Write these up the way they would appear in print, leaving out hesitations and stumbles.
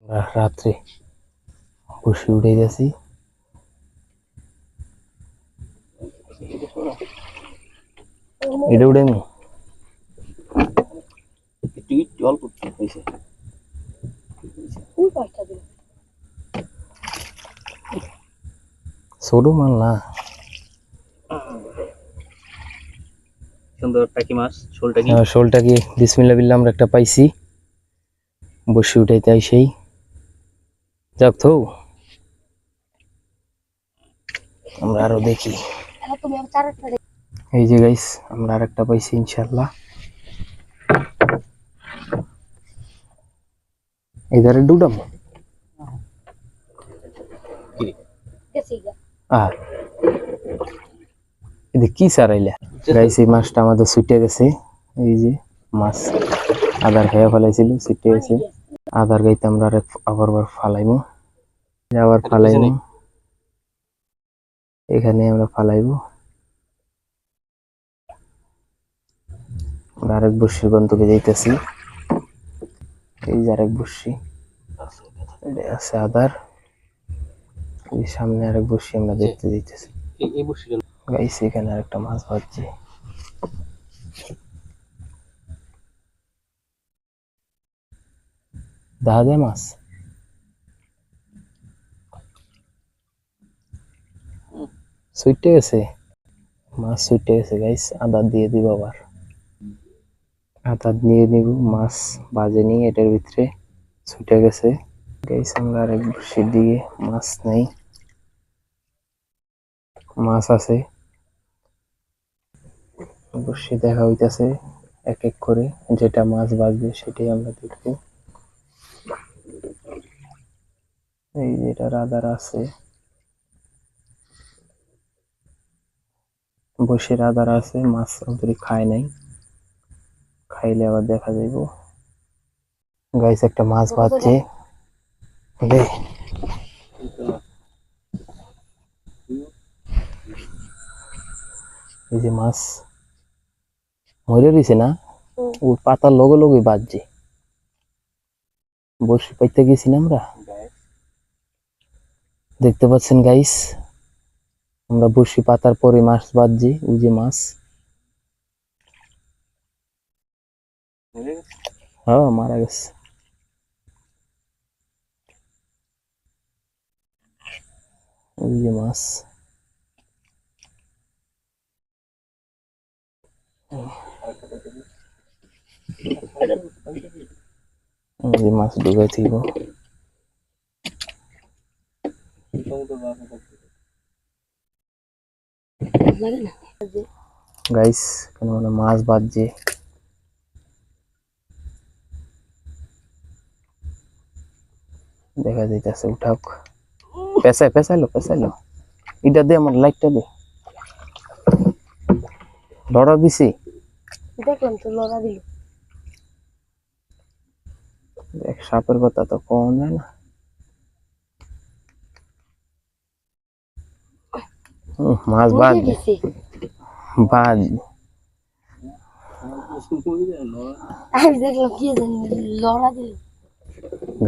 রাত্রে বসে উঠে গেছি। এটা উঠে নি ছোট মাল না, সুন্দর টাকি মাছ। শোলটা কি বিসমিল্লাহ বিল্লাহ আমরা একটা পাইছি, বসে উঠাইতে সেই যাক তো আমরা আরো দেখি। এই যে গাইস আমরা আরেকটা পাইছি ইনশাআল্লাহ। इधर डूडम কি সারাইলা গাইস, এই মাছটা আমাদের ছুটে গেছে। এই যে মাছ আদার খেয়ে ফেলাইছিল, ছুটে গেছে। আদার গাইতে আমরা আবার ফালাইবো, আবার ফালাইবো, এখানে আমরা ফালাইবো। আমরা আরেক বর্ষির গন্তকে যাইতেছি। এই যে আরেক বর্ষি আছে আদার, এই সামনে আরেক বর্ষি আমরা দেখতে যাইতেছি। গাইস এখানে আরেকটা মাছ ভাজছে। দেখা যায় মাছ, ছুটে গেছে মাছ, ছুটে গেছে গাইস। আদা দিয়ে দিব, আবার আদা দিয়ে দিব। মাছ বাজে নি, এটার ভিতরে ছুটে গেছে গাইস। আমরা আরেক বর্ষি দিয়ে মাছ নেই, মাছ আছে। বর্ষি দেখা হইতেছে এক এক করে, যেটা মাছ বাজবে সেটাই আমরা দেখবো। এই যেটা রাদার আছে, বসির আদার আছে, মাছ অন্তরি খায় নাই, খাইলে আবার দেখা যাইব। গাইস একটা মাছ বাজছে, এই যে মাছ মরে রয়েছে না, ও পাতার লগে লগে বাজছে। বসি পাইতে গেছি না আমরা, দেখতে পাচ্ছেন গাইস। আমরা বসি পাতার পরে মাছ বাজছে, ওই যে মাছ। হ্যাঁ মারা গেছে। ওই যে মাছ, ওই যে মাছ ডুবাই থইব। গাইস কেন মানে মাছ বাজছে, দেখা যাইতেছে। উঠাক, পেঁচাইলো এটা দে, আমার লাইটটা দে। লড়া দিছি, দেখলাম তো লড়া দিল। দেখ সাপের কথা তো কম যায় না। মাছ বাজ বাজ, আমি দেখলাম কি লড়া দিল।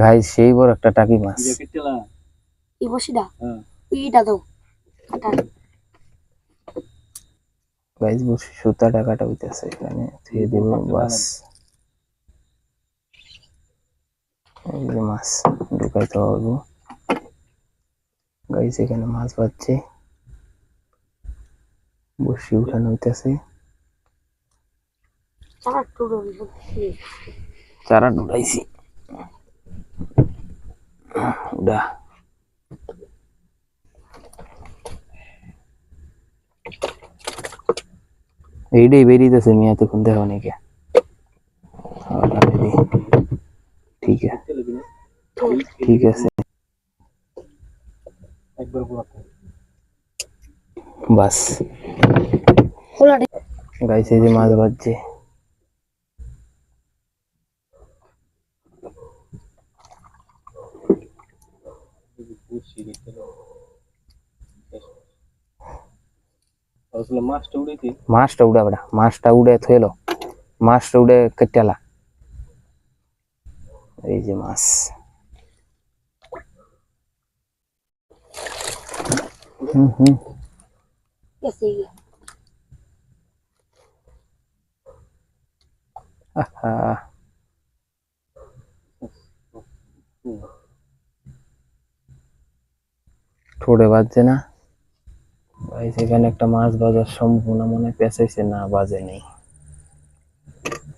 গাইস সেই বড় একটা টাকি মাছ। এই বসিটা ইটা দাও কাটা। গাইস বসে সুতা টাকাটা হইতেছে, এখানে দিয়ে দেব বাস। এই যে মাছ ঢুকাইতে হবে গাইস। এখানে মাছ বাজছে, বসি উঠানো হইতেছে। চারা ঢুকাইছি, উড়া এইটাই বেরিয়েছে। মিয়া তখন দেখো নাকি, ঠিক আছে ঠিক আছে। বাস গাইস এই যে মাছ বাজছে। মাছটা উড়া বেড়া, মাছটা উড়ে থইলো, মাছটা উড়ে কেটেলা। এই যে মাছ, হুম গেছে গিয়া। আহা ঠোঁটে বাজছে না ভাই, সেখানে একটা মাছ বাজার সম্ভাবনা মনে হয় পেঁচাইছে, না বাজে নেই।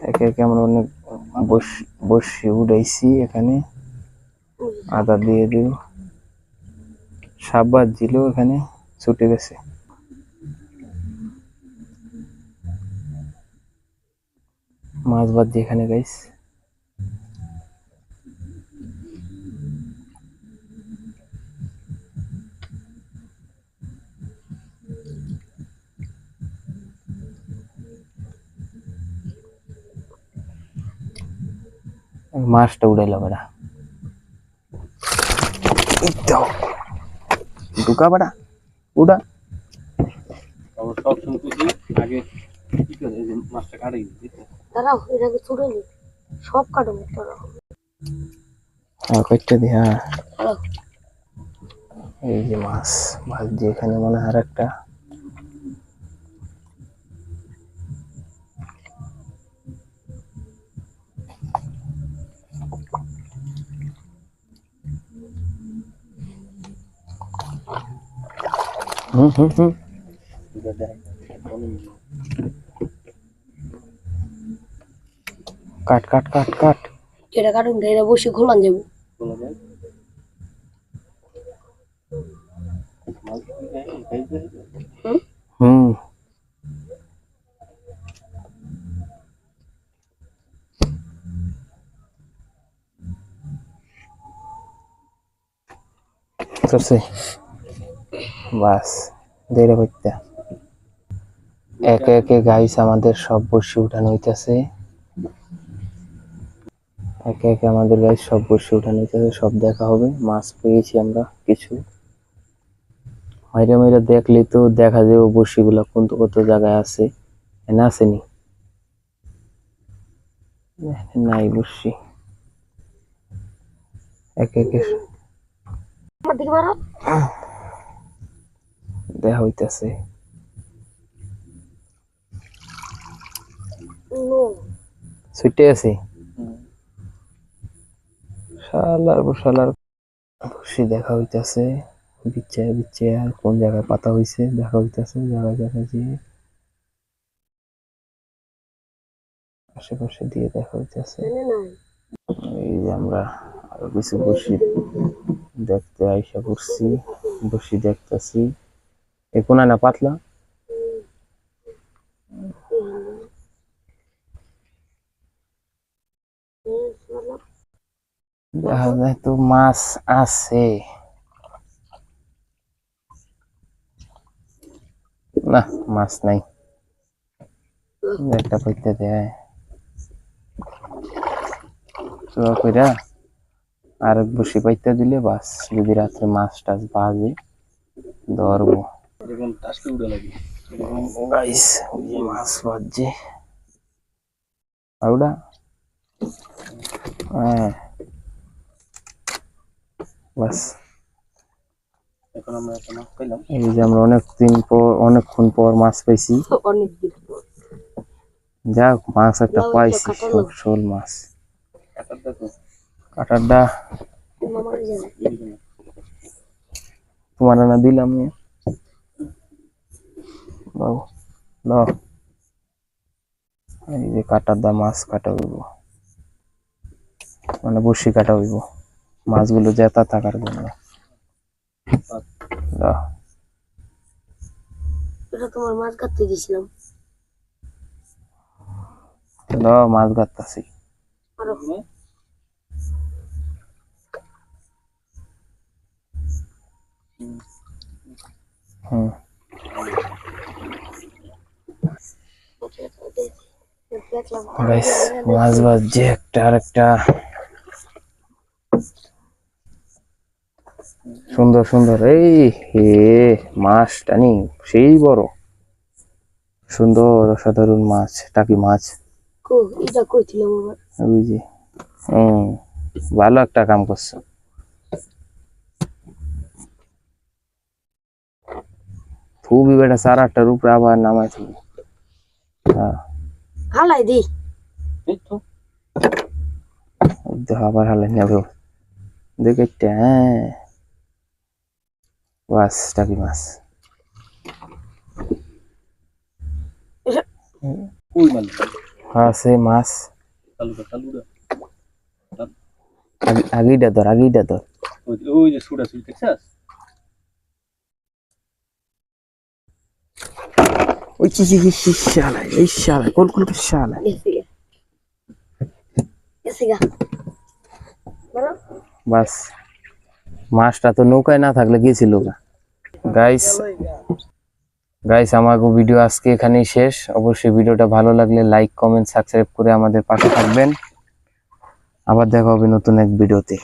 একে একে আমরা অনেক বসি উড়াইছি এখানে। আদা দিয়ে দিব, সাপ বাজছিল এখানে, ছুটে গেছে। মাছ বাজছে এখানে গাইস। মাছটা উড়াইলাম এরা, ঢুকা বাড়া উড়া। সব শুনতেছি আগে কি করে এই যে মাছটা কাটাই দিতে। দাঁড়াও, এটাকে ছুড়ে নি, সব কাটো দাঁড়াও। কয়েকটা দি, হ্যাঁ দাঁড়াও, এই যে মাছ ভাজছে এখানে মনে হয় আর একটা। হুম এটা দেখ কাট কাট কাট কাট। এটা কাটুন, এটা বসে ঘুমান যাবো। বলা যায় মাছ কি খাইছে হুম, হুম করছে বাস, দেরে করতে। একে একে গাইস আমাদের সব বসি উঠানো হইতেছে। একে একে আমাদের গাইস সব বসি উঠানো হইতেছে, সব দেখা হবে। মাছ পেয়েছি আমরা কিছু। মাইরা মাইরা দেখলে তো দেখা যাবে বসি গুলা কোন কত জায়গায় আছে। না আসেনি, নাই বসি। একে একে আমার দিকে মারো। দেখা হইতেছে। নো, ছুটে আছে শালার বসালার বসি দেখা হইতেছে। বিচ্ছে বিচ্ছে আর কোন জায়গায় পাতা হইছে দেখা হইতেছে, জায়গায় জায়গায় দিয়ে আশেপাশে দিয়ে দেখা হইতেছে। এনে নাই। এই যে আমরা আরো কিছু বসি দেখতে আইসা পড়ছি, বসি দেখতেছি। এ কোনা না পাতলা, দেখা যায় তো মাছ আছে। না মাছ নাই, একটা পইতে দেয় চুয়া কইরা আর বসি পাইতে দিলে বাস, যদি রাত্রে মাছ টাছ বাজে ধরবো। এরকম টাস্কে উড়ে লাগে এরকম গাইস মাছ বাজছে আউডা। হ্যাঁ বাস, এখন আমরা একটা মাছ পাইলাম। এই যে আমরা অনেকক্ষণ পর মাছ পাইছি। অনেক দিন পর। যাক মাছ একটা লাউ পাইছি, কাটার সব লাউ। শোল মাছ। কাটার দেখো কাটারটা মামার জানে। এদিকে না। তোমার না দিলাম বাবু, ল এই যে কাটার দা মাছ কাটা হইব, মানে বসি কাটা হইব মাছগুলো জেতা থাকার জন্য। ল এটা তোমার মাছ কাটতে দিয়েছিলাম। ল মাছ গাত্তাছি। আরো হুম দেখলাম। গাইস মাছ বাজছে একটা আর একটা। সুন্দর সুন্দর, এই হে মাছ টানি সেই বড় সুন্দর অসাধারণ মাছ, টাকি মাছ। কো এটা কইছিলাম আবার। ওই যে ভালো একটা কাম করছো। খুবই বেটা 4-8টার উপরে আবার নামাই তুমি। হ্যাঁ হালাই দি এই তো দেখো আবার হালে নেবে দেখে হ্যাঁ বাস টাকি মাছ। কই মাল আছে মাছ চালুটা আগেইটা ধর ওই যে সুড়া সুড়ি দেখছাস ওই কি শালা এই শালা কোন শালা গেছে গা বলো বাস মাছটা তো নৌকায় না থাকলে গেছিল গাইস আমাকে ভিডিও আজকে এখানেই শেষ। অবশ্যই ভিডিওটা ভালো লাগলে লাইক কমেন্ট সাবস্ক্রাইব করে আমাদের পাশে থাকবেন। আবার দেখা হবে নতুন এক ভিডিওতে।